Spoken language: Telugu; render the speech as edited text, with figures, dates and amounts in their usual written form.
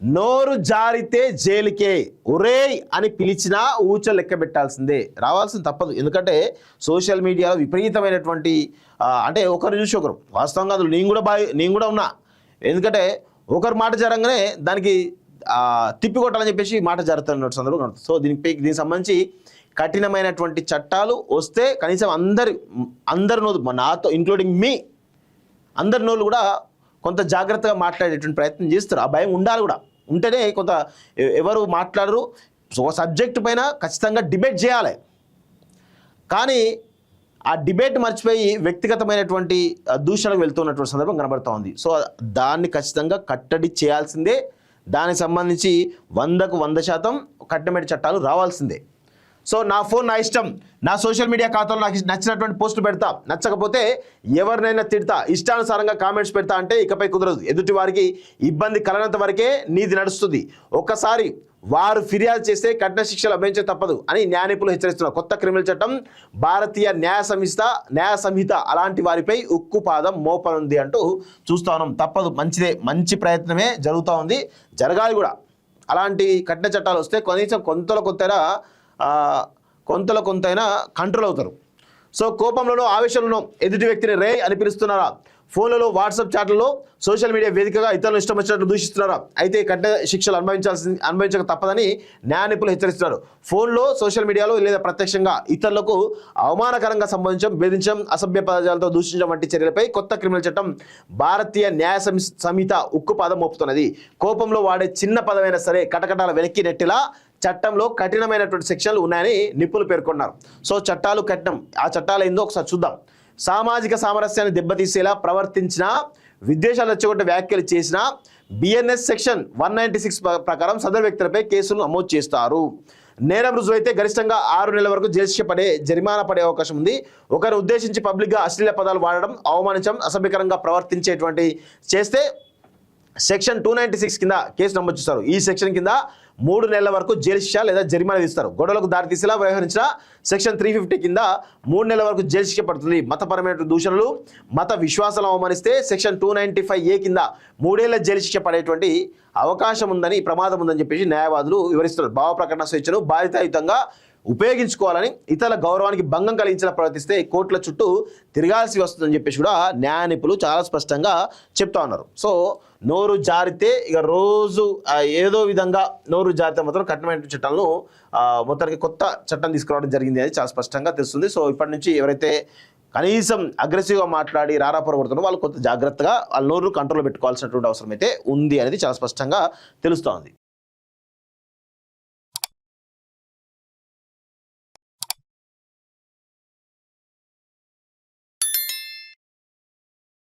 నోరు జారితే జైలుకే ఒరేయ్ అని పిలిచినా ఊచలు లెక్క పెట్టాల్సిందే, రావాల్సింది తప్పదు. ఎందుకంటే సోషల్ మీడియాలో విపరీతమైనటువంటి అంటే ఒకరు చూసి ఒకరు, వాస్తవంగా అందులో నేను కూడా ఉన్నా. ఎందుకంటే ఒకరు మాట జరగానే దానికి తిప్పికొట్టాలని చెప్పేసి మాట జరుగుతున్న సందర్భం. సో దీనికి సంబంధించి కఠినమైనటువంటి చట్టాలు వస్తే కనీసం అందరి నోరు, నాతో ఇంక్లూడింగ్ మీ అందరి నోళ్ళు కూడా కొంత జాగ్రత్తగా మాట్లాడేటువంటి ప్రయత్నం చేస్తారు. ఆ భయం ఉండాలి కూడా, ఉంటేనే కొంత ఎవరు మాట్లాడరు. ఒక సబ్జెక్ట్ పైన ఖచ్చితంగా డిబేట్ చేయాలి, కానీ ఆ డిబేట్ మర్చిపోయి వ్యక్తిగతమైనటువంటి దూషణకు వెళ్తున్నటువంటి సందర్భం కనబడుతూ ఉంది. సో దాన్ని ఖచ్చితంగా కట్టడి చేయాల్సిందే. దానికి సంబంధించి 100కు 100% కఠినమైన చట్టాలు రావాల్సిందే. సో నా ఫోన్ నా ఇష్టం, నా సోషల్ మీడియా ఖాతాలో నాకు నచ్చినటువంటి పోస్టులు పెడతా, నచ్చకపోతే ఎవరినైనా తిడతా, ఇష్టానుసారంగా కామెంట్స్ పెడతా అంటే ఇకపై కుదరదు. ఎదుటి వారికి ఇబ్బంది కలనంత వరకే నీది నడుస్తుంది. ఒక్కసారి వారు ఫిర్యాదు చేస్తే కఠిన శిక్షలు అభ్యయించక తప్పదు అని న్యాయ నిపుణులు హెచ్చరిస్తున్నారు. కొత్త క్రిమినల్ చట్టం భారతీయ న్యాయ సంహిత అలాంటి వారిపై ఉక్కుపాదం మోపనుంది అంటూ చూస్తా ఉన్నాం. తప్పదు, మంచిదే, మంచి ప్రయత్నమే జరుగుతూ ఉంది, జరగాలి కూడా. అలాంటి కఠిన చట్టాలు వస్తే కనీసం కొంతలో కొంతైనా కంట్రోల్ అవుతారు. సో కోపంలోనో ఆవేశంలోనో ఎదుటి వ్యక్తిని రే అని పిలుస్తున్నారా? ఫోన్లలో వాట్సాప్ చాట్లలో సోషల్ మీడియా వేదికగా ఇతరులు ఇష్టం వచ్చినట్లు దూషిస్తున్నారా? అయితే కఠిన శిక్షలు అనుభవించక తప్పదని న్యాయ నిపుణులు హెచ్చరిస్తున్నారు. ఫోన్లో సోషల్ మీడియాలో లేదా ప్రత్యక్షంగా ఇతరులకు అవమానకరంగా సంబంధించడం, బెదిరించడం, అసభ్య పదజాలతో దూషించడం వంటి చర్యలపై కొత్త క్రిమినల్ చట్టం భారతీయ న్యాయ సంహిత ఉక్కుపాదం మోపుతున్నది. కోపంలో వాడే చిన్న పదమైనా సరే కటకటాల వెనక్కి నెట్టిలా చట్టంలో కఠినమైనటువంటి సెక్షన్లు ఉన్నాయని నిపుణులు పేర్కొన్నారు. సో చట్టాలు కఠినం. ఆ చట్టాలు ఏందో ఒకసారి చూద్దాం. సామాజిక సామరస్యాన్ని దెబ్బతీసేలా ప్రవర్తించిన, విద్వేషాలు రెచ్చగొట్టే వ్యాఖ్యలు చేసిన బిఎన్ఎస్ సెక్షన్ 196 ప్రకారం సదరు వ్యక్తులపై కేసులు నమోదు చేస్తారు. నేరం రుజువైతే గరిష్టంగా 6 నెలల వరకు జైలు శిక్ష జరిమానా పడే అవకాశం ఉంది. ఒకరు ఉద్దేశించి పబ్లిక్గా అశ్లీల పదాలు వాడడం, అవమానించడం, అసభ్యకరంగా ప్రవర్తించేటువంటి చేస్తే సెక్షన్ 296 కింద కేసు నమోదు చేస్తారు. ఈ సెక్షన్ కింద 3 నెలల వరకు జైలు శిక్ష లేదా జరిమానా విధిస్తారు. గొడవలకు దారితీసేలా వ్యవహరించిన సెక్షన్ 350 కింద 3 నెలల వరకు జైలు శిక్ష పడుతుంది. మతపరమైన దూషణలు, మత విశ్వాసాలు అవమానిస్తే సెక్షన్ 295A కింద 3 ఏళ్ల జైలు శిక్ష పడేటువంటి అవకాశం ఉందని, ప్రమాదం ఉందని చెప్పేసి న్యాయవాదులు వివరిస్తున్నారు. భావ ప్రకటన స్వేచ్ఛను బాధ్యతాయుతంగా ఉపయోగించుకోవాలని, ఇతరుల గౌరవానికి భంగం కలిగించేలా ప్రవర్తిస్తే కోర్టుల చుట్టూ తిరగాల్సి వస్తుందని చెప్పేసి కూడా న్యాయ నిపుణులు చాలా స్పష్టంగా చెప్తా ఉన్నారు. సో నోరు జారితే ఇక రోజు ఏదో విధంగా నోరు జారితే మాత్రం కఠినమైన చట్టాలను మొత్తానికి కొత్త చట్టం తీసుకురావడం జరిగింది అని చాలా స్పష్టంగా తెలుస్తుంది. సో ఇప్పటి నుంచి ఎవరైతే కనీసం అగ్రెసివ్గా మాట్లాడి రారాపరపడుతున్నారో వాళ్ళు కొంత జాగ్రత్తగా వాళ్ళ నోరు కంట్రోల్లో పెట్టుకోవాల్సినటువంటి అవసరం అయితే ఉంది అనేది చాలా స్పష్టంగా తెలుస్తోంది.